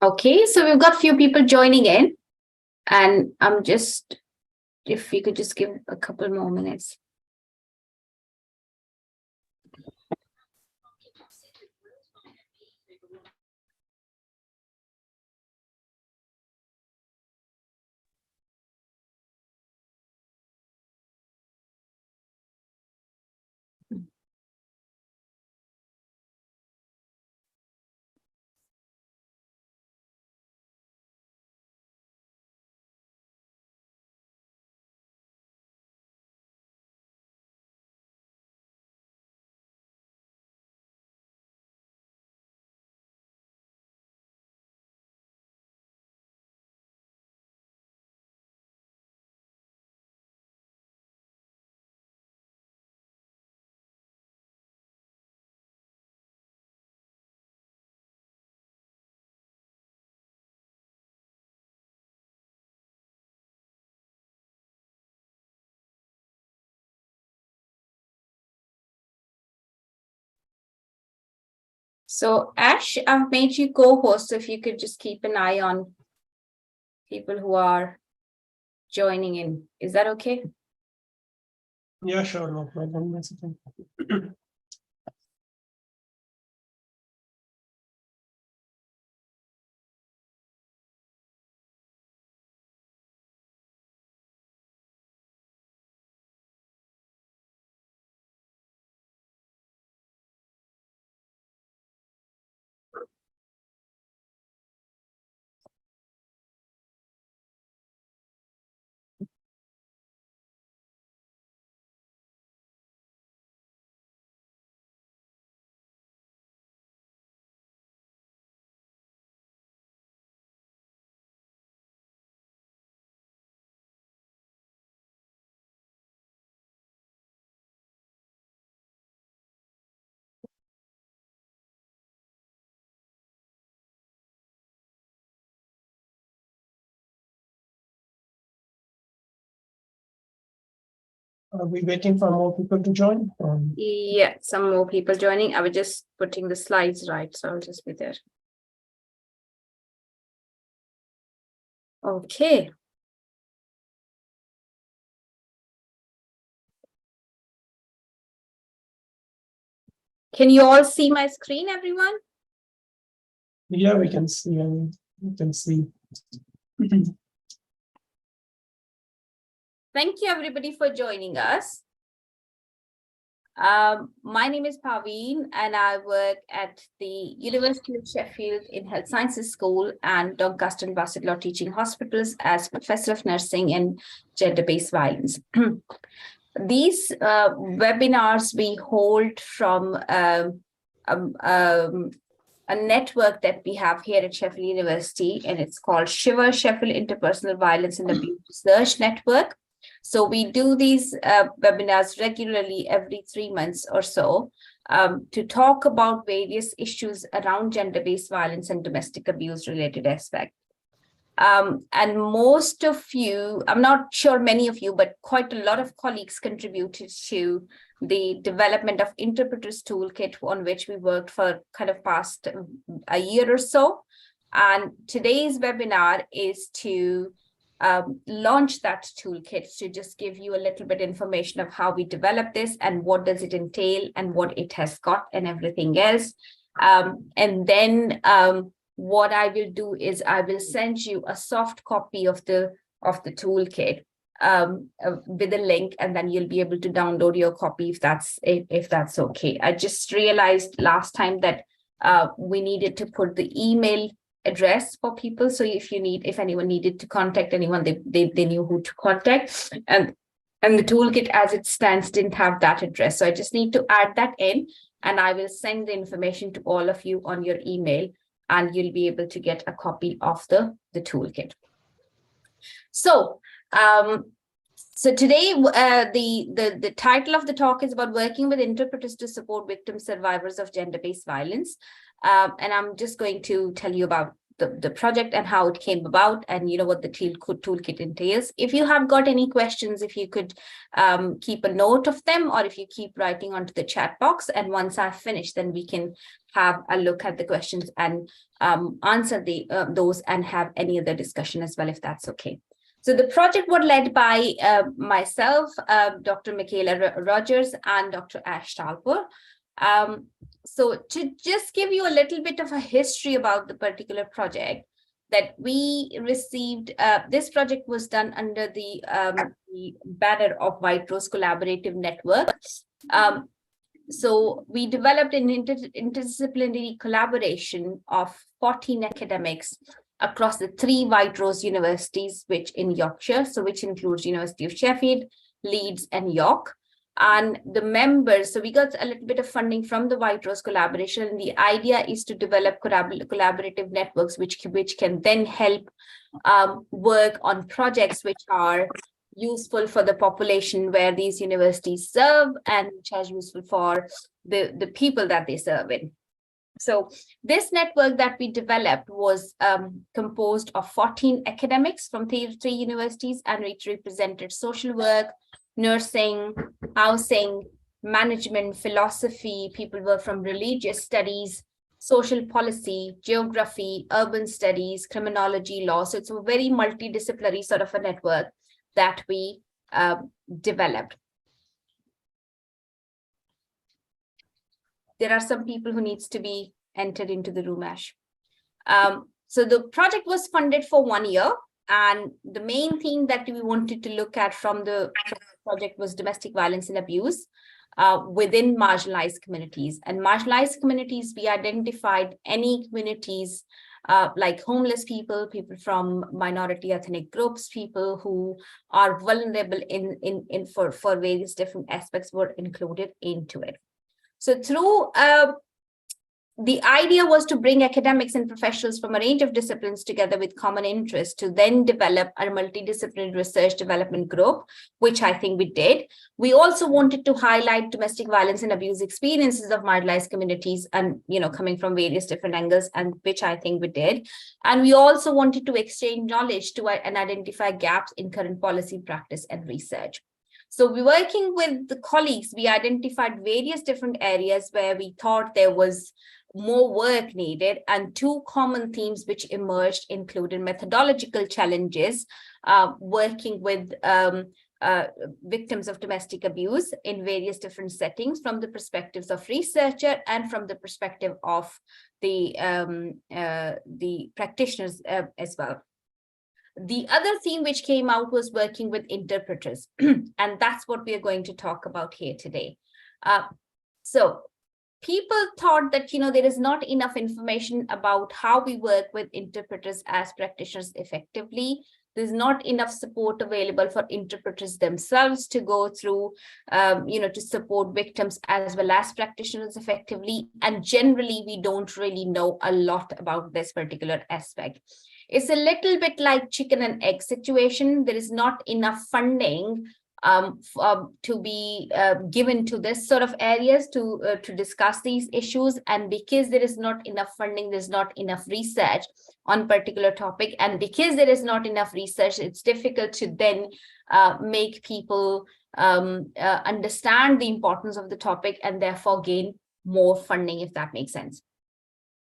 Okay, so we've got a few people joining in, and if we could just give a couple more minutes. So Ash, I've made you co-host, so if you could just keep an eye on people who are joining in. Is that okay? Yeah, sure, no problem. Are we waiting for more people to join? Yeah, some more people joining. I was just putting the slides right, so I'll just be there. Okay. Can you all see my screen, everyone? Yeah, we can see. We can see. Thank you, everybody, for joining us. My name is Paveen, and I work at the University of Sheffield in Health Sciences School and Doncaster and Bassett Law Teaching Hospitals as Professor of Nursing and Gender-Based Violence. These webinars we hold from a network that we have here at Sheffield University, and it's called Shiver, Sheffield Interpersonal Violence and Abuse Research Network. So we do these webinars regularly every 3 months or so to talk about various issues around gender-based violence and domestic abuse related aspects. And most of you, I'm not sure many of you, but quite a lot of colleagues contributed to the development of Interpreters Toolkit, on which we worked for kind of past a year or so. And today's webinar is to launch that toolkit, to just give you a little bit information of how we develop this and what does it entail and what it has got and everything else. And then what I will do is I will send you a soft copy of the toolkit with a link, and then you'll be able to download your copy if that's okay. I just realized last time that we needed to put the email address for people, so if anyone needed to contact anyone, they knew who to contact, and the toolkit as it stands didn't have that address, so I just need to add that in, and I will send the information to all of you on your email, and you'll be able to get a copy of the toolkit. So today, the title of the talk is about working with interpreters to support victim survivors of gender-based violence. And I'm just going to tell you about the project and how it came about, and what the toolkit entails. If you have got any questions, if you could keep a note of them, or if you keep writing onto the chat box, and once I've finished, then we can have a look at the questions and answer those and have any other discussion as well, if that's okay. So the project was led by myself, Dr. Michaela Rogers, and Dr. Ash Talper. So to just give you a little bit of a history about the particular project that we received, this project was done under the banner of White Rose Collaborative Network. So we developed an interdisciplinary collaboration of 14 academics across the 3 White Rose universities, which in Yorkshire, so which includes University of Sheffield, Leeds, and York. And the members, so we got a little bit of funding from the White Rose collaboration, and the idea is to develop collaborative networks which can then help work on projects which are useful for the population where these universities serve, and which are useful for the people that they serve in. So this network that we developed was composed of 14 academics from 3 universities, and it represented social work, nursing, housing, management, philosophy. People were from religious studies, social policy, geography, urban studies, criminology, law. So it's a very multidisciplinary sort of a network that we developed. There are some people who needs to be entered into the room, Ash. So the project was funded for 1 year, and the main thing that we wanted to look at from the project was domestic violence and abuse within marginalized communities. And marginalized communities, we identified any communities like homeless people, people from minority ethnic groups, people who are vulnerable for various different aspects were included into it. So through the idea was to bring academics and professionals from a range of disciplines together with common interests to then develop a multidisciplinary research development group, which I think we did. We also wanted to highlight domestic violence and abuse experiences of marginalized communities, and coming from various different angles, and which I think we did. And we also wanted to exchange knowledge and identify gaps in current policy, practice, and research. So we're working with the colleagues, we identified various different areas where we thought there was more work needed, and 2 common themes which emerged included methodological challenges, working with victims of domestic abuse in various different settings from the perspectives of researcher and from the perspective of the practitioners as well. The other theme which came out was working with interpreters, and that's what we are going to talk about here today. So people thought that, there is not enough information about how we work with interpreters as practitioners effectively. There's not enough support available for interpreters themselves to go through, to support victims as well as practitioners effectively. And generally, we don't really know a lot about this particular aspect. It's a little bit like chicken and egg situation. There is not enough funding to be given to this sort of areas to discuss these issues, and because there is not enough funding, there's not enough research on particular topic, and because there is not enough research, it's difficult to then make people understand the importance of the topic and therefore gain more funding, if that makes sense.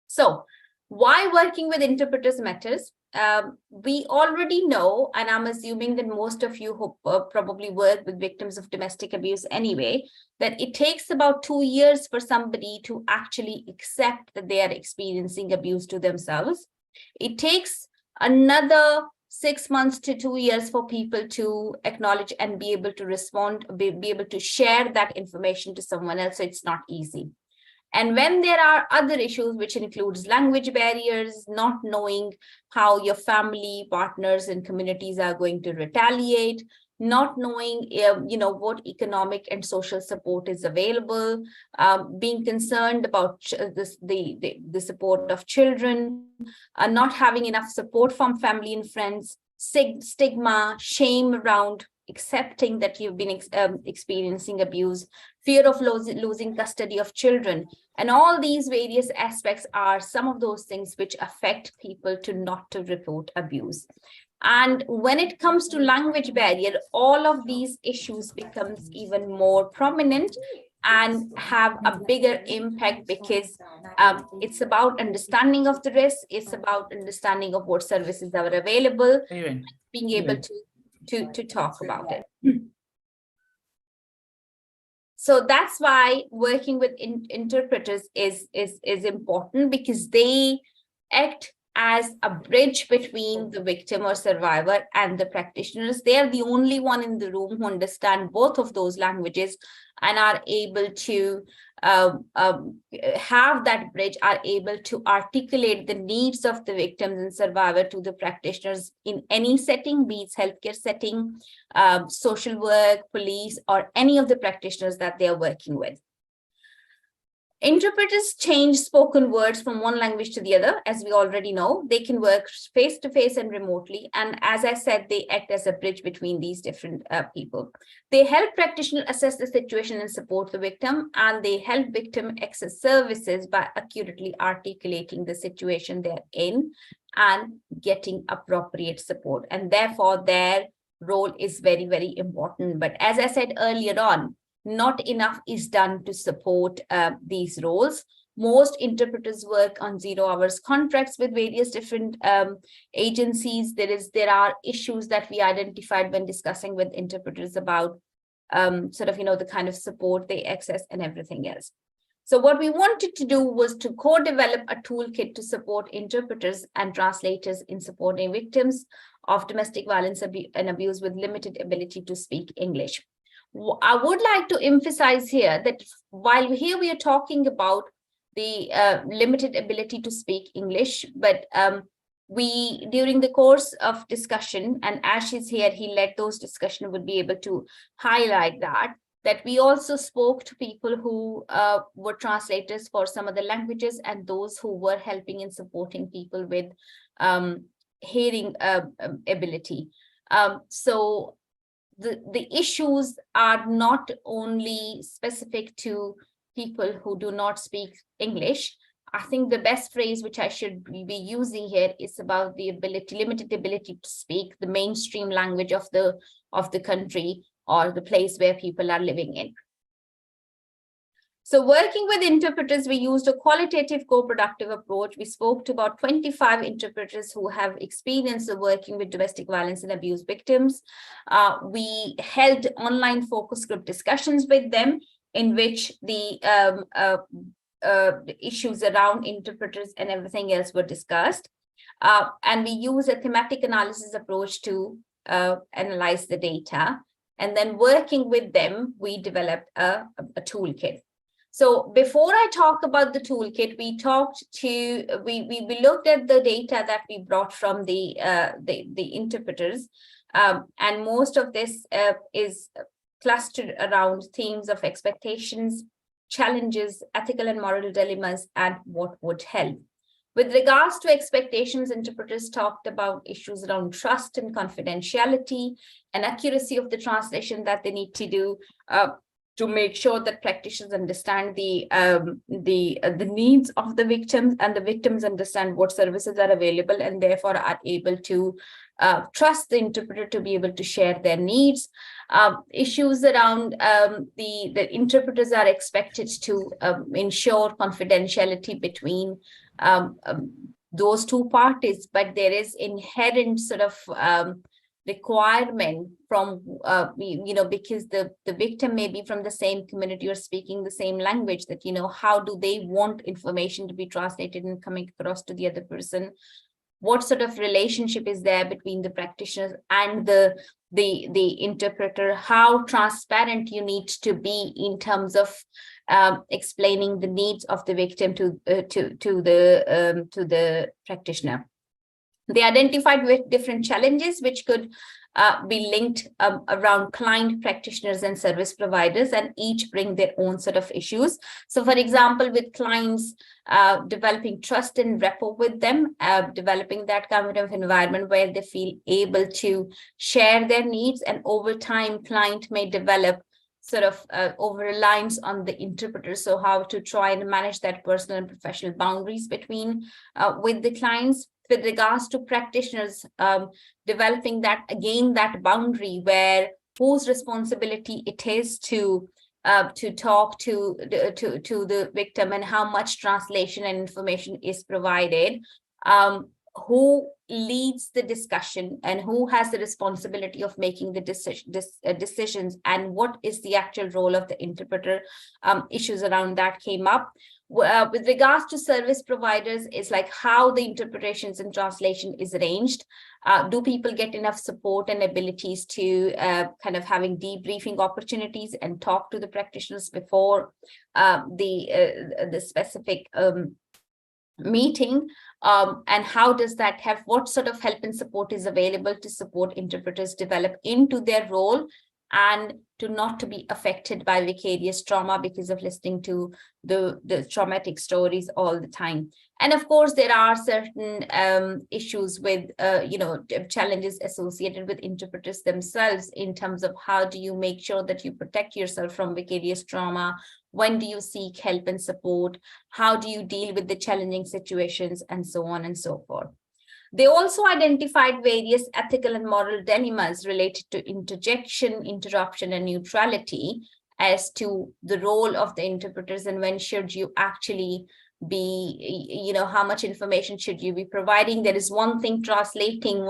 So why working with interpreters matters? We already know, and I'm assuming that most of you who probably work with victims of domestic abuse anyway, that it takes about 2 years for somebody to actually accept that they are experiencing abuse to themselves. It takes another 6 months to 2 years for people to acknowledge and be able to respond, be able to share that information to someone else. So it's not easy. And when there are other issues, which includes language barriers, not knowing how your family, partners, and communities are going to retaliate, not knowing, what economic and social support is available, being concerned about the support of children, not having enough support from family and friends, stigma, shame around accepting that you've been experiencing abuse, fear of losing custody of children. And all these various aspects are some of those things which affect people to not to report abuse. And when it comes to language barrier, all of these issues becomes even more prominent and have a bigger impact, because it's about understanding of the risk, it's about understanding of what services are available, being able to talk about it. So that's why working with interpreters is important, because they act as a bridge between the victim or survivor and the practitioners. They are the only one in the room who understand both of those languages and are able to have that bridge, are able to articulate the needs of the victims and survivor to the practitioners in any setting, be it healthcare setting, social work, police, or any of the practitioners that they are working with. Interpreters change spoken words from one language to the other, as we already know. They can work face-to-face and remotely. And as I said, they act as a bridge between these different people. They help practitioners assess the situation and support the victim, and they help victim access services by accurately articulating the situation they're in and getting appropriate support. And therefore, their role is very, very important. But as I said earlier on, not enough is done to support these roles. Most interpreters work on 0 hours contracts with various different agencies. There are issues that we identified when discussing with interpreters about the kind of support they access and everything else. So what we wanted to do was to co-develop a toolkit to support interpreters and translators in supporting victims of domestic violence and abuse with limited ability to speak English. I would like to emphasize here that while here we are talking about the limited ability to speak English, but we, during the course of discussion, and Ash is here, he led those discussions, would be able to highlight that we also spoke to people who were translators for some of the languages and those who were helping and supporting people with hearing ability. So the issues are not only specific to people who do not speak English. I think the best phrase which I should be using here is about the limited ability to speak the mainstream language of the country or the place where people are living in. So working with interpreters, we used a qualitative co-productive approach. We spoke to about 25 interpreters who have experience of working with domestic violence and abuse victims. We held online focus group discussions with them, in which the issues around interpreters and everything else were discussed. And we use a thematic analysis approach to analyze the data. And then working with them, we developed a toolkit. So before I talk about the toolkit, we looked at the data that we brought from the interpreters, and most of this is clustered around themes of expectations, challenges, ethical and moral dilemmas, and what would help. With regards to expectations, interpreters talked about issues around trust and confidentiality and accuracy of the translation that they need to do to make sure that practitioners understand the needs of the victims, and the victims understand what services are available, and therefore are able to trust the interpreter to be able to share their needs. Issues around the interpreters are expected to ensure confidentiality between those two parties, but there is inherent sort of requirement from because the victim may be from the same community or speaking the same language, that how do they want information to be translated and coming across to the other person? What sort of relationship is there between the practitioners and the interpreter? How transparent you need to be in terms of explaining the needs of the victim to the practitioner. They identified with different challenges which could be linked around client, practitioners, and service providers, and each bring their own set of issues. So, for example, with clients, developing trust and rapport with them, developing that kind of environment where they feel able to share their needs, and over time, client may develop sort of over reliance on the interpreter. So how to try and manage that personal and professional boundaries between with the clients. With regards to practitioners, developing that boundary where whose responsibility it is to talk to the victim, and how much translation and information is provided, who leads the discussion and who has the responsibility of making the decisions, and what is the actual role of the interpreter. Issues around that came up. With regards to service providers, is like how the interpretations and translation is arranged. Do people get enough support and abilities to kind of having debriefing opportunities and talk to the practitioners before the specific meeting, and how does that have, what sort of help and support is available to support interpreters develop into their role, and to not to be affected by vicarious trauma because of listening to the traumatic stories all the time. And of course, there are certain issues with, challenges associated with interpreters themselves, in terms of how do you make sure that you protect yourself from vicarious trauma, when do you seek help and support, how do you deal with the challenging situations, and so on and so forth. They also identified various ethical and moral dilemmas related to interjection, interruption, and neutrality as to the role of the interpreters, and when should you actually be, how much information should you be providing. There is one thing translating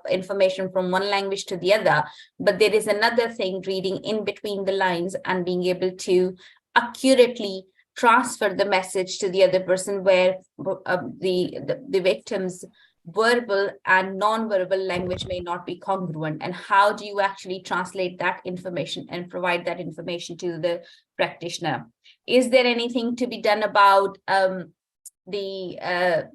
information from one language to the other, but there is another thing reading in between the lines and being able to accurately transfer the message to the other person, where the victim's verbal and non-verbal language may not be congruent, and how do you actually translate that information and provide that information to the practitioner. Is there anything to be done about the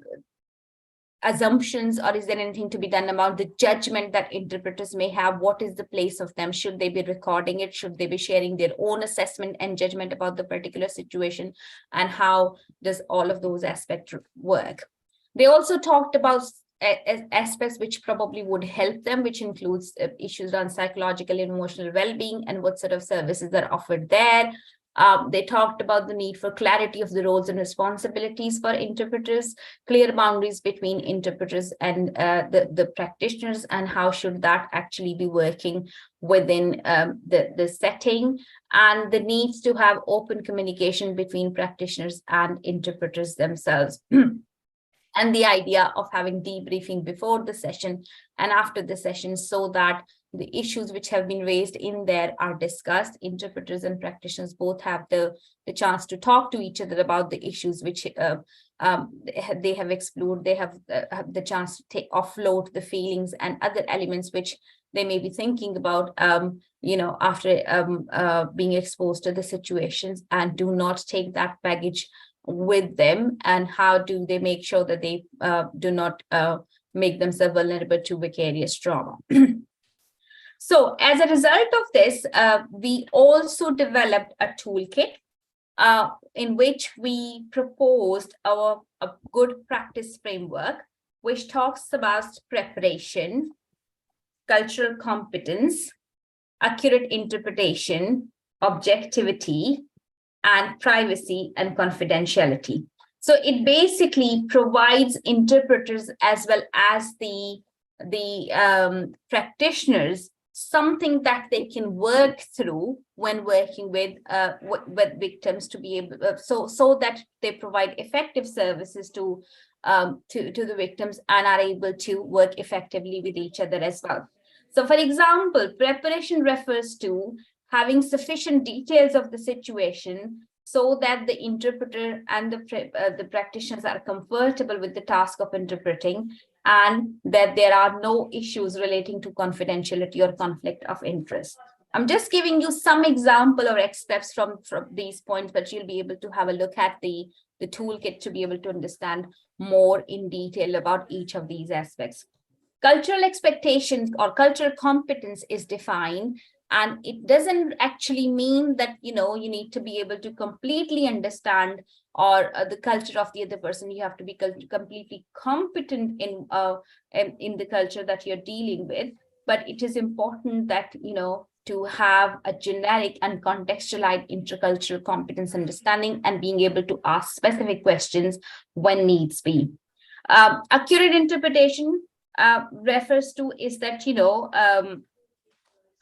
assumptions, or is there anything to be done about the judgment that interpreters may have? What is the place of them? Should they be recording it? Should they be sharing their own assessment and judgment about the particular situation? And how does all of those aspects work? They also talked about aspects which probably would help them, which includes issues on psychological and emotional well-being, and what sort of services are offered there. They talked about the need for clarity of the roles and responsibilities for interpreters, clear boundaries between interpreters and the practitioners, and how should that actually be working within the setting, and the needs to have open communication between practitioners and interpreters themselves. And the idea of having debriefing before the session and after the session, so that the issues which have been raised in there are discussed. Interpreters and practitioners both have the chance to talk to each other about the issues which they have explored. They have the chance to offload the feelings and other elements which they may be thinking about, after being exposed to the situations, and do not take that baggage with them. And how do they make sure that they do not make themselves vulnerable to vicarious trauma? So as a result of this, we also developed a toolkit in which we proposed a good practice framework, which talks about preparation, cultural competence, accurate interpretation, objectivity, and privacy and confidentiality. So it basically provides interpreters as well as the practitioners something that they can work through when working with victims, to be able so that they provide effective services to the victims, and are able to work effectively with each other as well. So, for example, preparation refers to having sufficient details of the situation so that the interpreter and the practitioners are comfortable with the task of interpreting, and that there are no issues relating to confidentiality or conflict of interest. I'm just giving you some example or excerpts from these points, but you'll be able to have a look at the toolkit to be able to understand more in detail about each of these aspects. cultural expectations or cultural competence is defined, and it doesn't actually mean that, you need to be able to completely understand or the culture of the other person. You have to be completely competent in the culture that you're dealing with. But it is important that, to have a generic and contextualized intercultural competence understanding and being able to ask specific questions when needs be. Accurate interpretation refers to is that,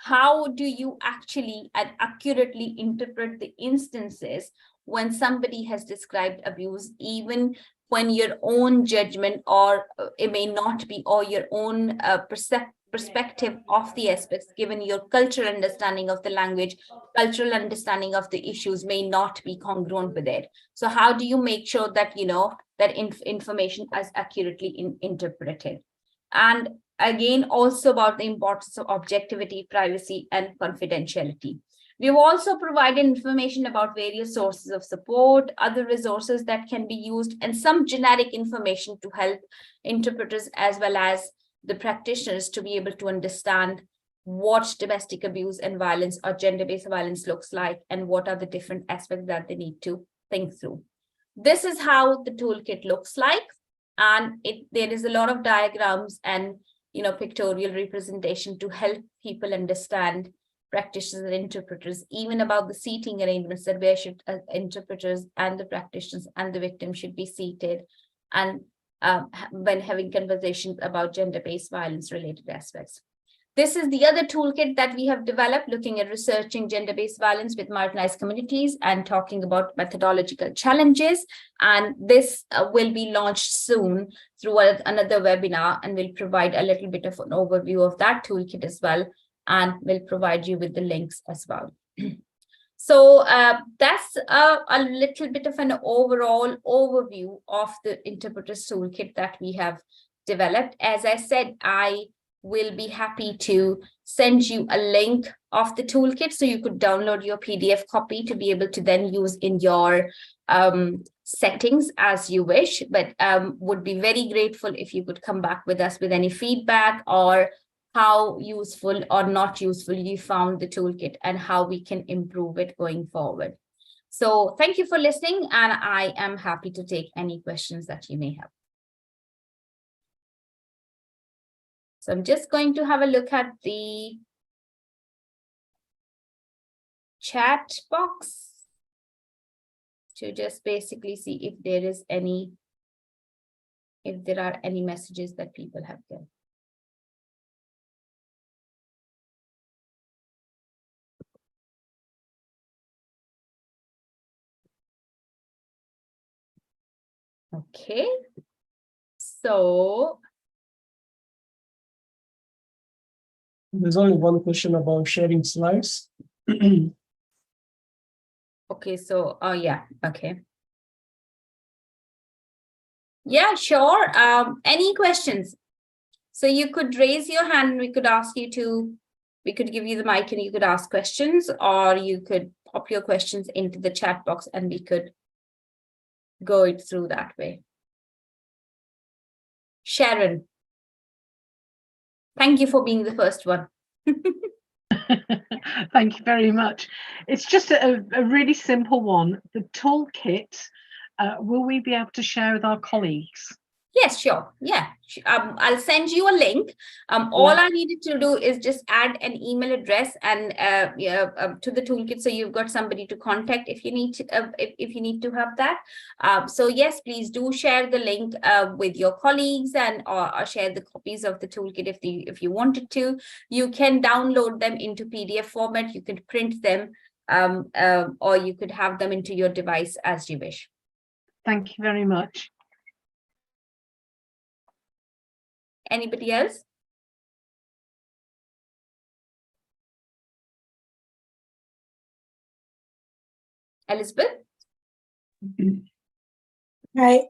how do you actually and accurately interpret the instances when somebody has described abuse, even when your own judgment or it may not be, or your own perspective of the aspects, given your cultural understanding of the language, cultural understanding of the issues may not be congruent with it. So how do you make sure that, that information is accurately interpreted? And again, also about the importance of objectivity, privacy, and confidentiality. We've also provided information about various sources of support, other resources that can be used, and some generic information to help interpreters as well as the practitioners to be able to understand what domestic abuse and violence or gender-based violence looks like, and what are the different aspects that they need to think through. This is how the toolkit looks like. And there is a lot of diagrams and pictorial representation to help people understand, practitioners and interpreters, even about the seating arrangements, that where should interpreters and the practitioners and the victim should be seated, and when having conversations about gender-based violence related aspects. This is the other toolkit that we have developed, looking at researching gender-based violence with marginalized communities and talking about methodological challenges. And this will be launched soon through another webinar, and will provide a little bit of an overview of that toolkit as well, and will provide you with the links as well. So that's a little bit of an overall overview of the interpreters toolkit that we have developed. As I said, I will be happy to send you a link of the toolkit so you could download your PDF copy to be able to then use in your settings as you wish. But would be very grateful if you could come back with us with any feedback, or how useful or not useful you found the toolkit, and how we can improve it going forward. So thank you for listening, and I am happy to take any questions that you may have. So I'm just going to have a look at the chat box to just basically see if there are any messages that people have given. Okay, so There's only one question about sharing slides. okay, so yeah, okay. Yeah, sure. Any questions? So you could raise your hand, we could give you the mic and you could ask questions, or you could pop your questions into the chat box and we could go it through that way. Sharon, thank you for being the first one. Thank you very much. It's just a really simple one. The toolkit, will we be able to share with our colleagues? Yes, sure. Yeah, I'll send you a link. All I needed to do is just add an email address and to the toolkit, so you've got somebody to contact if you need to, if you need to have that. So yes, please do share the link with your colleagues, and or share the copies of the toolkit if you wanted to. You can download them into PDF format. You could print them, or you could have them into your device as you wish. Thank you very much. Anybody else? Elizabeth? Hi,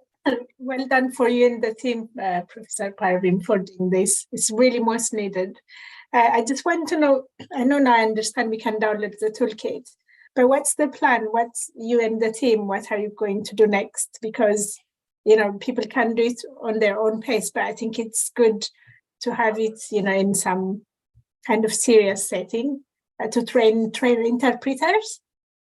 well done for you and the team, Professor Kyrene, for doing this. It's really most needed. I just want to know, I know now I understand we can download the toolkit, but what's the plan? What's you and the team, what are you going to do next? Because, people can do it on their own pace, but I think it's good to have it, in some kind of serious setting to train interpreters?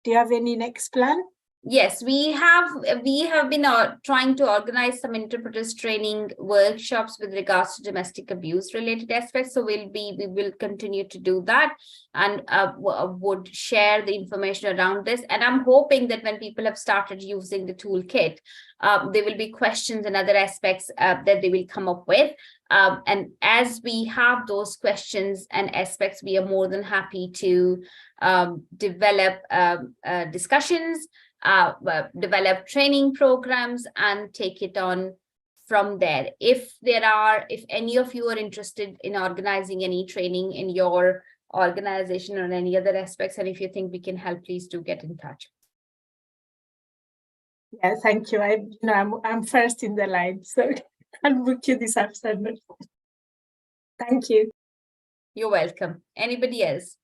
Do you have any next plan? Yes, we have been trying to organize some interpreters training workshops with regards to domestic abuse related aspects. So we will continue to do that, and would share the information around this. And I'm hoping that when people have started using the toolkit, there will be questions and other aspects that they will come up with. And as we have those questions and aspects, we are more than happy to develop discussions, develop training programs, and take it on from there. If any of you are interested in organizing any training in your organization or any other aspects, and if you think we can help, please do get in touch. Yeah, thank you. I'm first in the line, so I'll book you this afternoon. Thank you. You're welcome. Anybody else?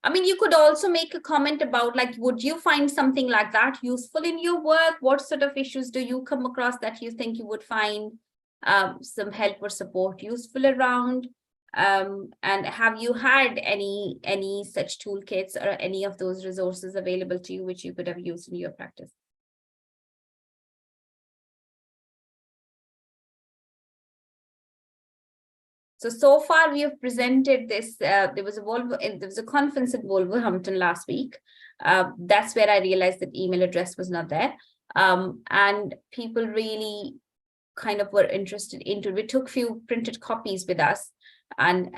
I mean, you could also make a comment about, like, would you find something like that useful in your work? What sort of issues do you come across that you think you would find some help or support useful around? And have you had any such toolkits or any of those resources available to you which you could have used in your practice? So far we have presented this. There was a conference at Wolverhampton last week. That's where I realized that email address was not there, and people really kind of were interested into it. We took few printed copies with us, and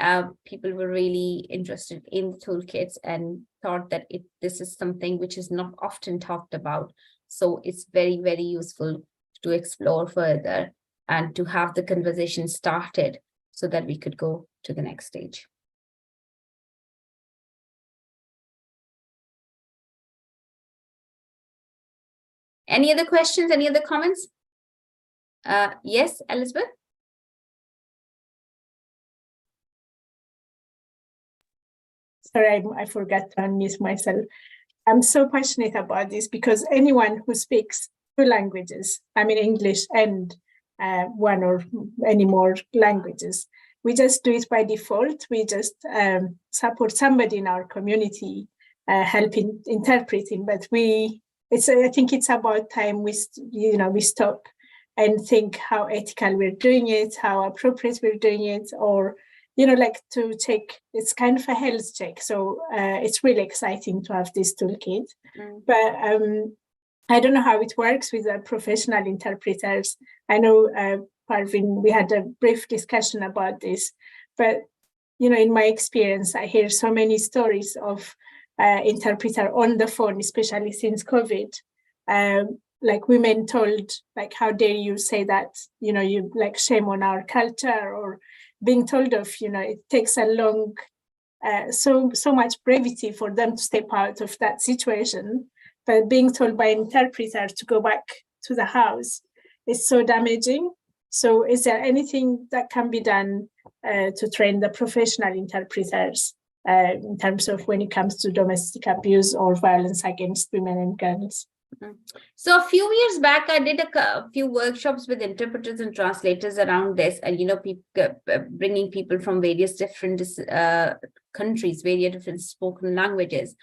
people were really interested in the toolkits and thought that this is something which is not often talked about. So it's very, very useful to explore further and to have the conversation started, so that we could go to the next stage. Any other questions? Any other comments? Yes, Elizabeth? Sorry, I forgot to unmute myself. I'm so passionate about this because anyone who speaks two languages, I mean English and one or any more languages, we just do it by default. We just support somebody in our community helping interpreting, but I think it's about time we stop and think how ethical we're doing it, how appropriate we're doing it, or like to check. It's kind of a health check. So it's really exciting to have this toolkit. But I don't know how it works with the professional interpreters. I know, Parveen, we had a brief discussion about this, but, in my experience, I hear so many stories of interpreter on the phone, especially since COVID, like women told, like, how dare you say that, you like shame on our culture, or being told of, it takes a long, so much bravery for them to step out of that situation. But being told by an interpreter to go back to the house is so damaging. So is there anything that can be done to train the professional interpreters in terms of when it comes to domestic abuse or violence against women and girls? So a few years back, I did a few workshops with interpreters and translators around this, and bringing people from various different countries, various different spoken languages.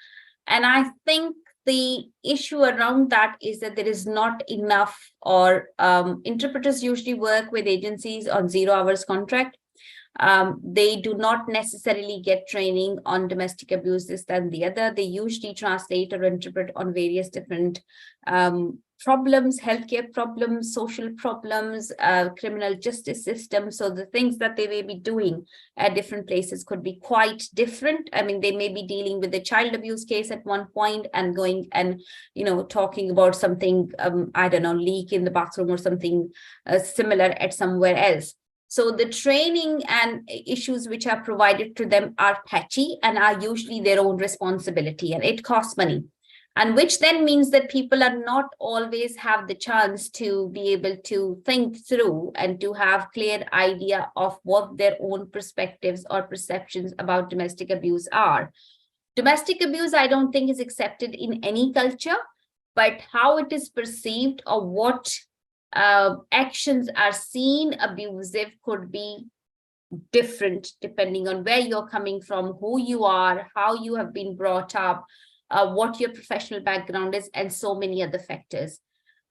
And I think the issue around that is that there is not enough, or interpreters usually work with agencies on 0 hours contract. They do not necessarily get training on domestic abuse, this, that, and the other. They usually translate or interpret on various different problems, healthcare problems, social problems, criminal justice system. So the things that they may be doing at different places could be quite different. I mean, they may be dealing with a child abuse case at one point and going and, talking about something, I don't know, leak in the bathroom or something similar at somewhere else. So the training and issues which are provided to them are patchy and are usually their own responsibility, and it costs money. And which then means that people are not always have the chance to be able to think through and to have clear idea of what their own perspectives or perceptions about domestic abuse are. Domestic abuse, I don't think, is accepted in any culture, but how it is perceived or what actions are seen abusive could be different depending on where you're coming from, who you are, how you have been brought up, what your professional background is, and so many other factors.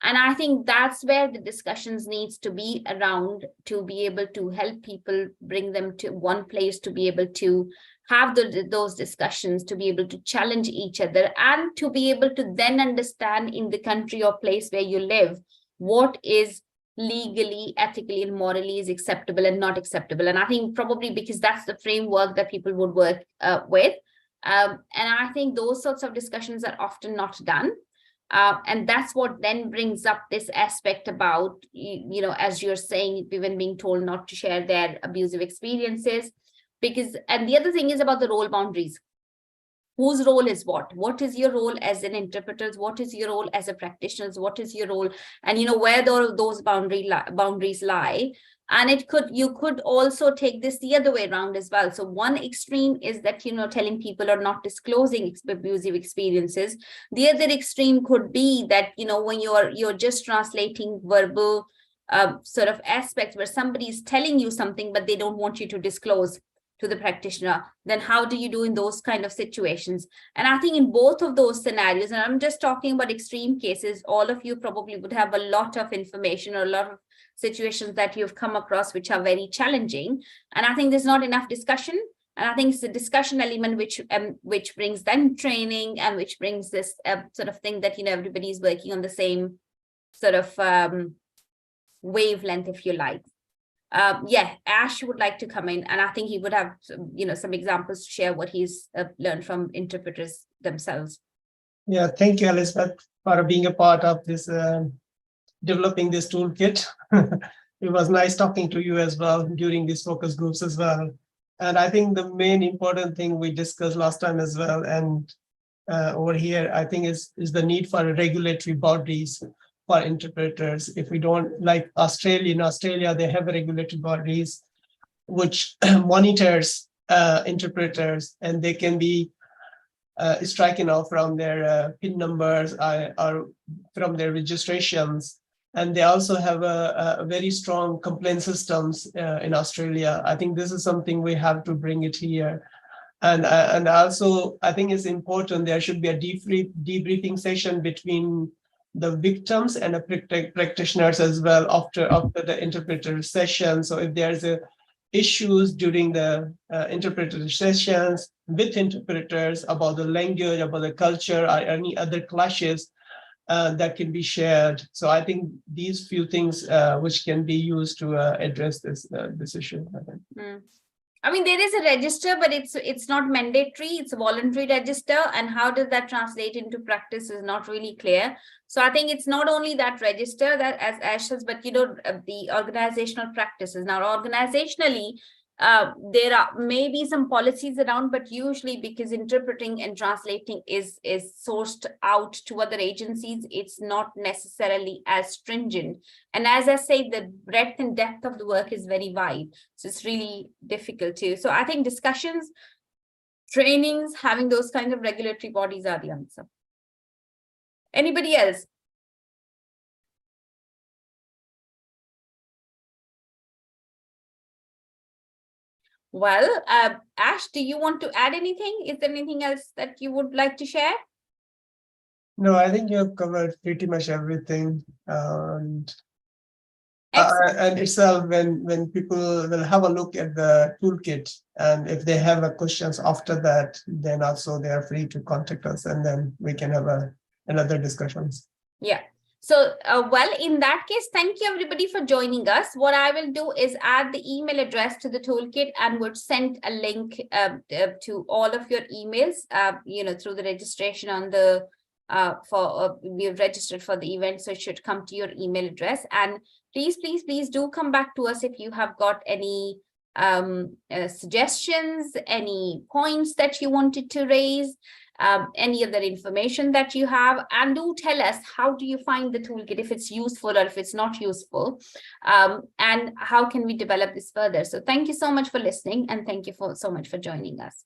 And I think that's where the discussions needs to be around, to be able to help people, bring them to one place, to be able to have those discussions, to be able to challenge each other, and to be able to then understand in the country or place where you live, what is legally, ethically, and morally is acceptable and not acceptable. And I think probably because that's the framework that people would work with. And I think those sorts of discussions are often not done. And that's what then brings up this aspect about, you know, as you're saying, even being told not to share their abusive experiences. Because, and the other thing is about the role boundaries. Whose role is what? What is your role as an interpreter? What is your role as a practitioner? What is your role? And, you know, where those boundaries lie. And you could also take this the other way around as well. So one extreme is that, you know, telling people or not disclosing abusive experiences. The other extreme could be that, you know, when you're just translating verbal sort of aspects where somebody is telling you something, but they don't want you to disclose to the practitioner, then how do you do in those kind of situations? And I think in both of those scenarios, and I'm just talking about extreme cases, all of you probably would have a lot of information or a lot of situations that you've come across which are very challenging. And I think there's not enough discussion. And I think it's the discussion element which brings then training, and which brings this sort of thing that, you know, everybody's working on the same sort of wavelength, if you like. Yeah, Ash would like to come in, and I think he would have, you know, some examples to share what he's learned from interpreters themselves. Yeah, thank you, Elizabeth, for being a part of this, developing this toolkit. It was nice talking to you as well during these focus groups as well. And I think the main important thing we discussed last time as well, and over here, I think is the need for regulatory bodies for interpreters. If we don't, like in Australia, they have regulatory bodies which monitors interpreters, and they can be stricken off from their PIN numbers or from their registrations. And they also have a very strong complaint systems in Australia. I think this is something we have to bring it here. And also, I think it's important there should be a debriefing session between the victims and the practitioners as well after the interpreter session. So if there's issues during the interpreter sessions with interpreters about the language, about the culture, or any other clashes, that can be shared. So I think these few things which can be used to address this issue. I think. I mean, there is a register, but it's not mandatory. It's a voluntary register, and how does that translate into practice is not really clear. So I think it's not only that register that as Ash says, but, you know, the organizational practices. Now, organizationally, there are maybe some policies around, but usually because interpreting and translating is sourced out to other agencies, it's not necessarily as stringent. And as I say, the breadth and depth of the work is very wide. So it's really difficult too. So I think discussions, trainings, having those kind of regulatory bodies are the answer. Anybody else? Well, Ash, do you want to add anything? Is there anything else that you would like to share? No, I think you have covered pretty much everything. And itself, when people will have a look at the toolkit, and if they have questions after that, then also they are free to contact us, and then we can have another discussions. Yeah. So, well, in that case, thank you everybody for joining us. What I will do is add the email address to the toolkit, and would send a link to all of your emails, you know, through the registration on the, we have registered for the event, so it should come to your email address. And please do come back to us if you have got any suggestions, any points that you wanted to raise, any other information that you have, and do tell us, how do you find the toolkit, if it's useful or if it's not useful, and how can we develop this further. So thank you so much for listening, and thank you so much for joining us.